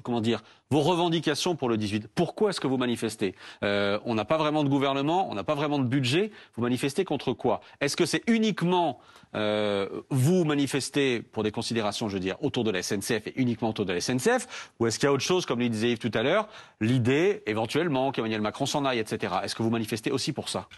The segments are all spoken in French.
comment dire, vos revendications pour le 18. Pourquoi est-ce que vous manifestez? On n'a pas vraiment de gouvernement, on n'a pas vraiment de budget. Vous manifestez contre quoi? Est-ce que c'est uniquement vous manifestez pour des considérations, je veux dire, autour de la SNCF et uniquement autour de la SNCF, ou est-ce qu'il y a autre chose, comme le disait Yves tout à l'heure, l'idée éventuellement qu'Emmanuel Macron s'en aille, etc. Est-ce que vous manifestez aussi pour ça?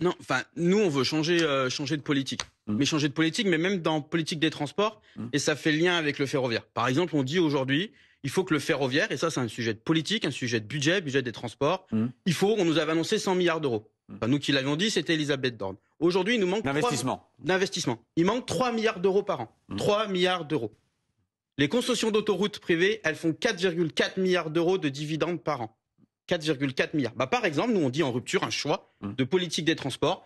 Non, enfin, nous, on veut changer de politique. Mais changer de politique, mais même dans politique des transports, et ça fait lien avec le ferroviaire. Par exemple, on dit aujourd'hui, il faut que le ferroviaire, et ça, c'est un sujet de politique, un sujet de budget des transports, on nous avait annoncé 100 milliards d'euros. Enfin, nous qui l'avions dit, c'était Elisabeth Borne. Aujourd'hui, il nous manque d'investissement. Il manque 3 milliards d'euros par an. 3 milliards d'euros. Les concessions d'autoroutes privées, elles font 4,4 milliards d'euros de dividendes par an. 4,4 milliards. Par exemple, nous, on dit en rupture un choix de politique des transports.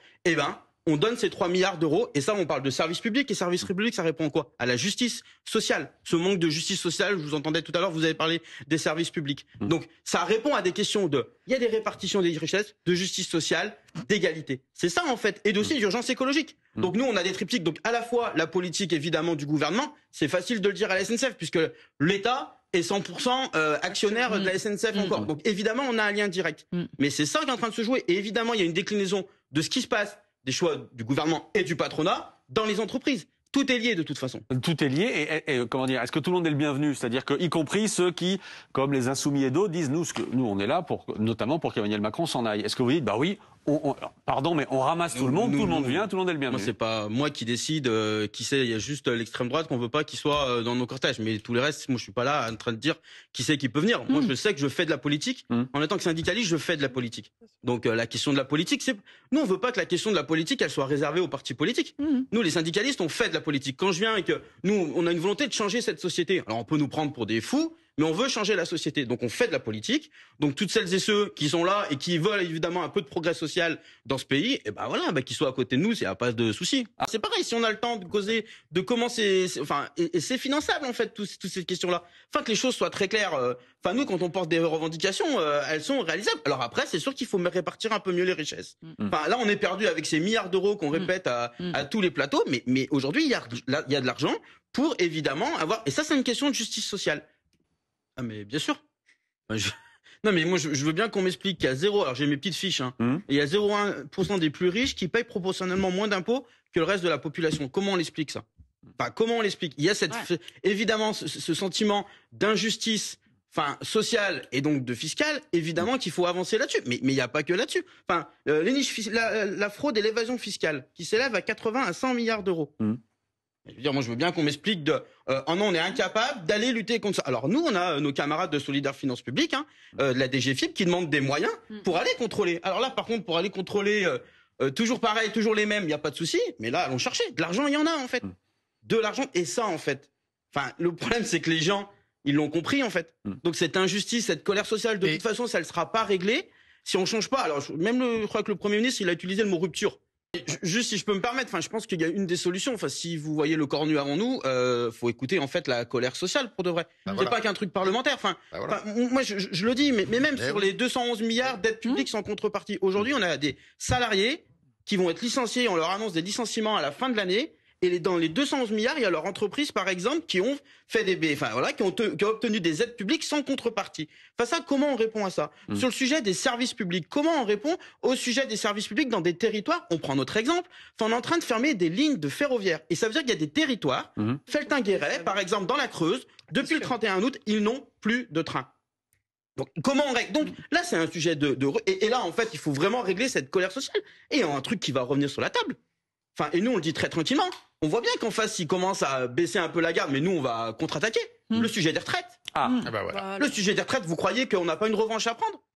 On donne ces 3 milliards d'euros, et ça, on parle de services publics, et services publics, ça répond à quoi? À la justice sociale. Ce manque de justice sociale, je vous entendais tout à l'heure, vous avez parlé des services publics. Donc, ça répond à des questions il y a des répartitions des richesses, de justice sociale, d'égalité. C'est ça, en fait, et aussi d'urgence écologique. Donc, nous, on a des triptyques. Donc, à la fois, la politique, évidemment, du gouvernement, c'est facile de le dire à la SNCF, puisque l'État est 100% actionnaire de la SNCF encore. Donc, évidemment, on a un lien direct. Mais c'est ça qui est en train de se jouer. Et évidemment, il y a une déclinaison de ce qui se passe, des choix du gouvernement et du patronat dans les entreprises. Tout est lié de toute façon. Tout est lié et comment dire, est-ce que tout le monde est le bienvenu? C'est-à-dire que, y compris ceux qui, comme les Insoumis et d'autres, disent nous on est là notamment pour qu'Emmanuel Macron s'en aille. Est-ce que vous dites bah oui, pardon, mais on ramasse tout le monde vient, tout le monde est le bienvenu? C'est pas moi qui décide qui c'est. Il y a juste l'extrême droite qu'on veut pas qu'il soit dans nos cortèges. Mais tout le reste, moi je suis pas là en train de dire qui c'est qui peut venir. Moi je sais que je fais de la politique. En étant que syndicaliste, je fais de la politique. Donc la question de la politique, nous on veut pas que la question de la politique elle soit réservée aux partis politiques. Nous les syndicalistes, on fait de la politique. Quand je viens et que nous on a une volonté de changer cette société. Alors on peut nous prendre pour des fous, mais on veut changer la société. Donc on fait de la politique. Donc toutes celles et ceux qui sont là et qui veulent évidemment un peu de progrès social dans ce pays, qu'ils soient à côté de nous, il n'y a pas de souci. C'est pareil, si on a le temps de causer de comment c'est finançable en fait toutes ces questions-là. Enfin que les choses soient très claires. Nous quand on porte des revendications, elles sont réalisables. Alors après c'est sûr qu'il faut répartir un peu mieux les richesses. Là on est perdu avec ces milliards d'euros qu'on répète à tous les plateaux, mais aujourd'hui il y a de l'argent pour évidemment avoir, et ça c'est une question de justice sociale. Ah mais bien sûr. Non mais moi je veux bien qu'on m'explique qu'il y a alors j'ai mes petites fiches, et il y a 0,1% des plus riches qui payent proportionnellement moins d'impôts que le reste de la population. Comment on l'explique ça? Comment on l'explique? Il y a évidemment ce sentiment d'injustice sociale et donc de fiscale, évidemment qu'il faut avancer là-dessus. Mais il n'y a pas que là-dessus. Les niches, la fraude et l'évasion fiscale qui s'élève à 80 à 100 milliards d'euros. Je veux dire, moi, je veux bien qu'on m'explique non, on est incapable d'aller lutter contre ça. Alors, nous, on a nos camarades de Solidaires Finances Publiques, de la DGFiP, qui demandent des moyens pour aller contrôler. Alors là, par contre, pour aller contrôler, toujours pareil, toujours les mêmes, il n'y a pas de souci. Mais là, allons chercher. De l'argent, il y en a, en fait. De l'argent. Et ça, en fait. Le problème, c'est que les gens, ils l'ont compris, en fait. Donc, cette injustice, cette colère sociale, de toute façon, ça ne sera pas réglé si on ne change pas. Alors, je crois que le Premier ministre, il a utilisé le mot rupture. Juste si je peux me permettre, je pense qu'il y a une des solutions. Si vous voyez le cornu avant nous, faut écouter en fait la colère sociale pour de vrai. C'est pas qu'un truc parlementaire. Moi je le dis, mais même sur les 211 milliards d'aides publiques sans contrepartie, aujourd'hui on a des salariés qui vont être licenciés. On leur annonce des licenciements à la fin de l'année. Et dans les 211 milliards, il y a leurs entreprises, par exemple, qui ont fait qui ont obtenu des aides publiques sans contrepartie. Comment on répond à ça? Sur le sujet des services publics, comment on répond au sujet des services publics dans des territoires? On prend notre exemple. On est en train de fermer des lignes de ferroviaire. Et ça veut dire qu'il y a des territoires, Felletin-Guéret, par exemple, dans la Creuse, depuis le 31 août, ils n'ont plus de train. Donc, comment on règle? Donc, là, c'est un sujet et là, en fait, il faut vraiment régler cette colère sociale. Et il y a un truc qui va revenir sur la table. Et nous, on le dit très tranquillement. On voit bien qu'en face, ils commencent à baisser un peu la garde, mais nous, on va contre-attaquer. Le sujet des retraites. Voilà. Le sujet des retraites, vous croyez qu'on n'a pas une revanche à prendre?